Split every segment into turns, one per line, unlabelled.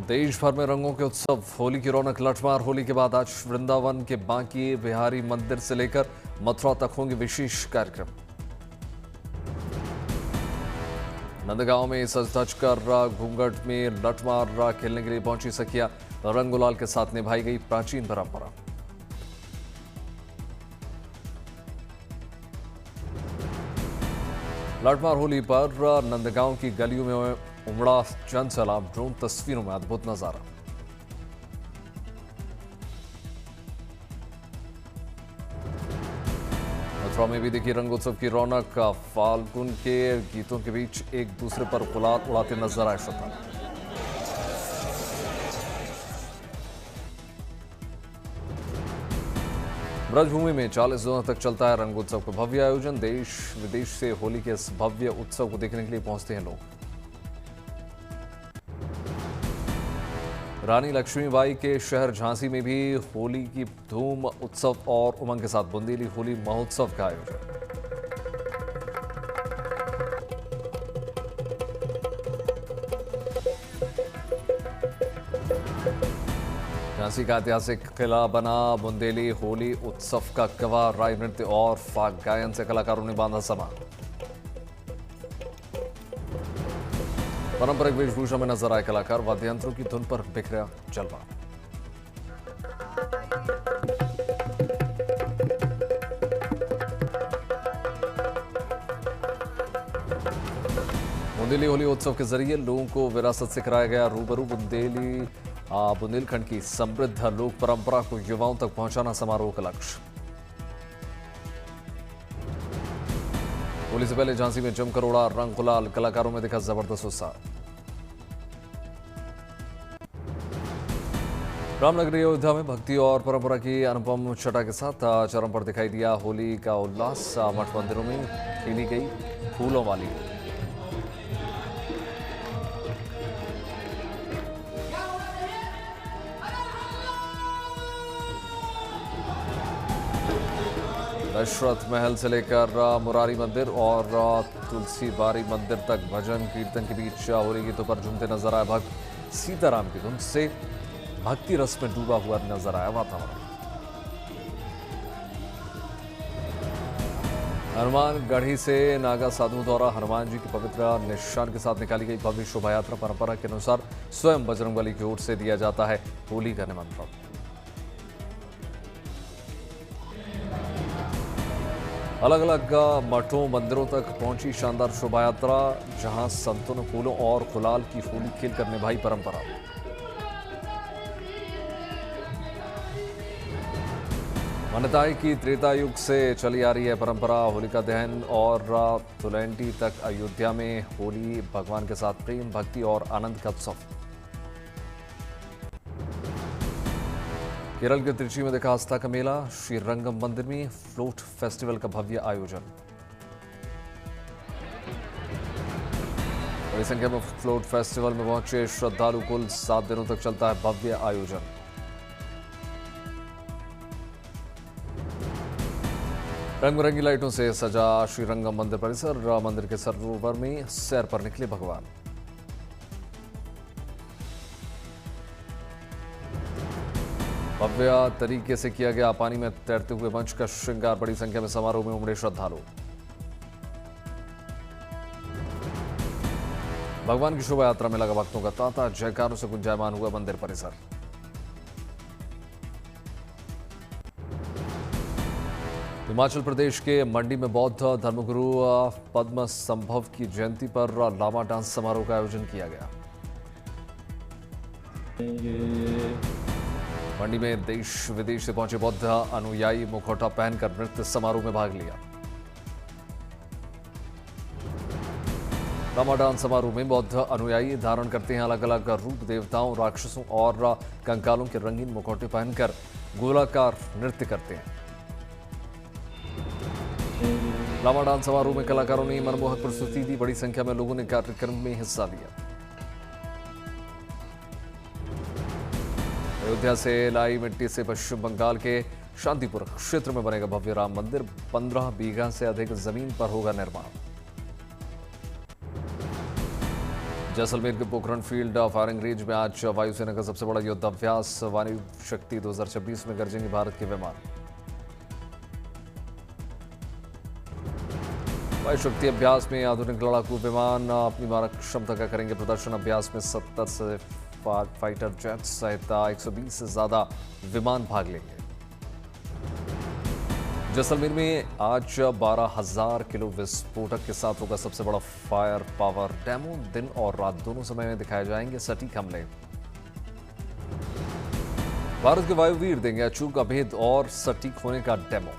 देश भर में रंगों के उत्सव, होली की रौनक लठमार। होली के बाद आज वृंदावन के बांके बिहारी मंदिर से लेकर मथुरा तक होंगे विशेष कार्यक्रम। नंदगांव में सज धज कर घूंघट में लठमार खेलने के लिए पहुंची सखिया, रंग गुलाल के साथ निभाई गई प्राचीन परंपरा। लठमार होली पर नंदगांव की गलियों में उमड़ा जन सैलाब, ड्रोन तस्वीरों में अद्भुत नजारा। मथुरा में भी देखी रंगोत्सव की रौनक, फाल्गुन के गीतों के बीच एक दूसरे पर गुलाल उड़ाते नजर आए श्रद्धालु। ब्रजभूमि में 40 दिनों तक चलता है रंगोत्सव का भव्य आयोजन। देश विदेश से होली के इस भव्य उत्सव को देखने के लिए पहुंचते हैं लोग। रानी लक्ष्मीबाई के शहर झांसी में भी होली की धूम, उत्सव और उमंग के साथ बुंदेली होली महोत्सव का आयोजन। झांसी का ऐतिहासिक किला बना बुंदेली होली उत्सव का गवाह। राय नृत्य और फाग गायन से कलाकारों ने बांधा समा। पारंपरिक वेशभूषा में नजर आए कलाकार, वाद्ययंत्रों की धुन पर बिखरा जलवा। बुंदेली होली उत्सव के जरिए लोगों को विरासत से कराया गया रूबरू। बुंदेलखंड की समृद्ध लोक परंपरा को युवाओं तक पहुंचाना समारोह का लक्ष्य। होली से पहले झांसी में जमकर उड़ा रंग गुलाल, कलाकारों में दिखा जबरदस्त उत्साह। रामनगरी अयोध्या में भक्ति और परंपरा की अनुपम छटा के साथ चरम पर दिखाई दिया होली का उल्लास। मठ मंदिरों में खेली गई फूलों वाली दशरथ महल से लेकर मुरारी मंदिर और तुलसी बारी मंदिर तक भजन कीर्तन के बीच होली गीतों पर झूमते नजर आए भक्त। सीताराम की धुन से भक्ति रस में डूबा हुआ नजर आया वातावरण। हनुमानगढ़ी से नागा साधु द्वारा हनुमान जी की पवित्र निशान के साथ निकाली गई भव्य शोभा यात्रा। परंपरा के अनुसार स्वयं बजरंगबली की ओर से दिया जाता है होली का निमंत्रण। अलग अलग मठों मंदिरों तक पहुंची शानदार शोभा यात्रा, जहां संतों ने फूलों और गुलाल की होली खेलकर निभाई परंपरा। मान्यता है कि त्रेता युग से चली आ रही है परंपरा। होलिका दहन और धुलंडी तक अयोध्या में होली भगवान के साथ प्रेम, भक्ति और आनंद का उत्सव। केरल के त्रिची में देखा आस्था का मेला। श्री रंगम मंदिर में फ्लोट फेस्टिवल का भव्य आयोजन। बड़ी संख्या में फ्लोट फेस्टिवल में पहुंचे श्रद्धालु। कुल 7 दिनों तक चलता है भव्य आयोजन। रंग बिरंगी लाइटों से सजा श्री रंगम मंदिर परिसर। मंदिर के सरोवर में सैर पर निकले भगवान। भव्य तरीके से किया गया पानी में तैरते हुए मंच का श्रृंगार। बड़ी संख्या में समारोह में उमड़े श्रद्धालु। भगवान की शोभा यात्रा में लगा भक्तों का तांता। जयकारों से गुंजायमान हुआ मंदिर परिसर। हिमाचल प्रदेश के मंडी में बौद्ध धर्मगुरु पद्म संभव की जयंती पर लामा डांस समारोह का आयोजन किया गया। मंडी में देश विदेश से पहुंचे बौद्ध अनुयायी मुखौटा पहनकर नृत्य समारोह में भाग लिया। लामा डांस समारोह में बौद्ध अनुयायी धारण करते हैं अलग अलग रूप। देवताओं, राक्षसों और कंकालों के रंगीन मुखौटे पहनकर गोलाकार नृत्य करते हैं। लामा डांस समारोह में कलाकारों ने मनमोहक प्रस्तुति दी। बड़ी संख्या में लोगों ने कार्यक्रम में हिस्सा लिया। अयोध्या से लाई मिट्टी से पश्चिम बंगाल के शांतिपुर क्षेत्र में बनेगा भव्य राम मंदिर। 15 बीघा से अधिक जमीन पर होगा निर्माण। जैसलमेर के पोखरण फील्ड फायरिंग रेंज में आज वायुसेना का सबसे बड़ा युद्धाभ्यास वायु शक्ति 2026 में गरजेंगे भारत के विमान। वायु शक्ति अभ्यास में आधुनिक लड़ाकू विमान अपनी मारक क्षमता का करेंगे प्रदर्शन। अभ्यास में 70 से फाइटर जेट सहित 120 से ज्यादा विमान भाग लेंगे। जैसलमेर में आज 12,000 किलो विस्फोटक के साथ होगा सबसे बड़ा फायर पावर डेमो। दिन और रात दोनों समय में दिखाए जाएंगे सटीक हमले। भारत के वायुवीर देंगे अचूक अभेद और सटीक होने का डेमो।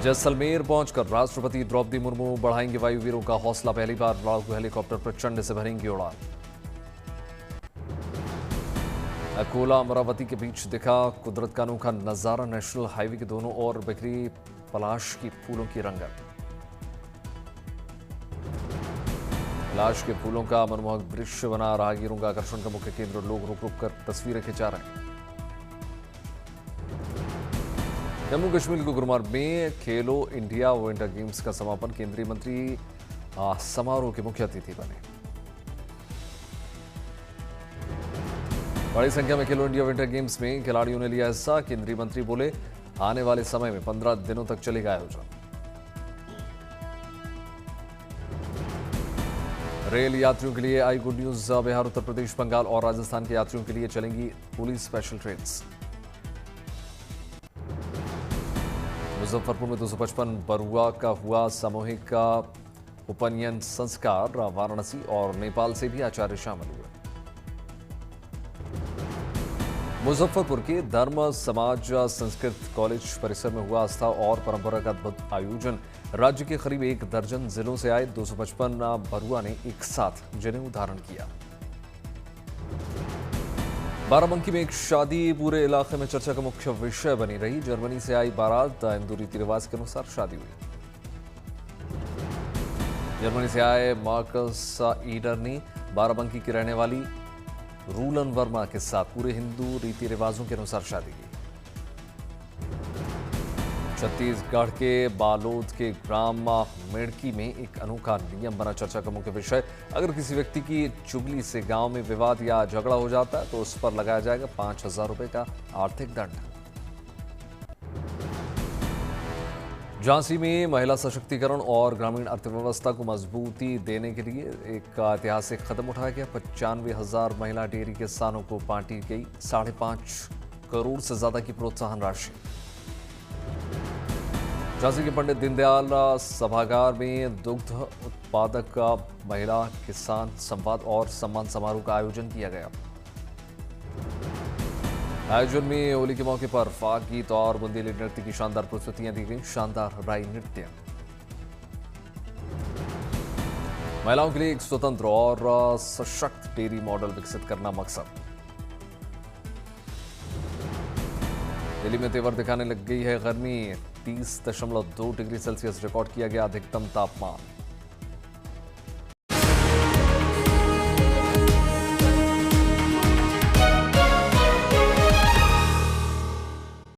जैसलमेर पहुंचकर राष्ट्रपति द्रौपदी मुर्मू बढ़ाएंगे वायुवीरों का हौसला। पहली बार लड़ाकू हेलीकॉप्टर प्रचंड से भरेंगी उड़ान। अकोला अमरावती के बीच दिखा कुदरत का अनोखा नजारा। नेशनल हाईवे के दोनों ओर बिखरी पलाश की फूलों की रंगत। पलाश के फूलों का मनमोहक दृश्य बना राहगीरों का आकर्षण का मुख्य केंद्र। लोग रुक रुक कर तस्वीरें खिंचा रहे हैं। जम्मू कश्मीर के गुरुग्राम में खेलो इंडिया विंटर गेम्स का समापन। केंद्रीय मंत्री समारोह के मुख्य अतिथि बने। बड़ी संख्या में खेलो इंडिया विंटर गेम्स में खिलाड़ियों ने लिया हिस्सा। केंद्रीय मंत्री बोले आने वाले समय में 15 दिनों तक चलेगा आयोजन। रेल यात्रियों के लिए आई गुड न्यूज। बिहार, उत्तर प्रदेश, बंगाल और राजस्थान के यात्रियों के लिए चलेंगी पुलिस स्पेशल ट्रेन्स। मुजफ्फरपुर में 255 बरुआ का हुआ सामूहिक उपनयन संस्कार। वाराणसी और नेपाल से भी आचार्य शामिल हुए। मुजफ्फरपुर के धर्म समाज संस्कृत कॉलेज परिसर में हुआ आस्था और परंपरा का अद्भुत आयोजन। राज्य के करीब 1 दर्जन जिलों से आए 255 बरुआ ने एक साथ जनेऊ धारण किया। बाराबंकी में एक शादी पूरे इलाके में चर्चा का मुख्य विषय बनी रही। जर्मनी से आई बारात। हिंदू रीति रिवाज के अनुसार शादी हुई। जर्मनी से आए मार्कस ईडरनी बाराबंकी की रहने वाली रूलन वर्मा के साथ पूरे हिंदू रीति रिवाजों के अनुसार शादी की। छत्तीसगढ़ के बालोद के ग्राम मेड़की में एक अनोखा नियम बना चर्चा का मुख्य विषय। अगर किसी व्यक्ति की चुगली से गांव में विवाद या झगड़ा हो जाता है तो उस पर लगाया जाएगा 5,000 रुपए का आर्थिक दंड। झांसी में महिला सशक्तिकरण और ग्रामीण अर्थव्यवस्था को मजबूती देने के लिए एक ऐतिहासिक कदम उठाया गया। 95,000 महिला डेयरी किसानों को बांटी गई 5.5 करोड़ से ज्यादा की प्रोत्साहन राशि। झांसी के पंडित दीनदयाल सभागार में दुग्ध उत्पादक महिला किसान संवाद और सम्मान समारोह का आयोजन किया गया। आयोजन में होली के मौके पर फाग गीत और बुंदेली नृत्य की शानदार प्रस्तुतियां दी गई। शानदार राई नृत्य महिलाओं के लिए एक स्वतंत्र और सशक्त डेयरी मॉडल विकसित करना मकसद। दिल्ली में तेवर दिखाने लग गई है गर्मी। 30.2 डिग्री सेल्सियस रिकॉर्ड किया गया अधिकतम तापमान।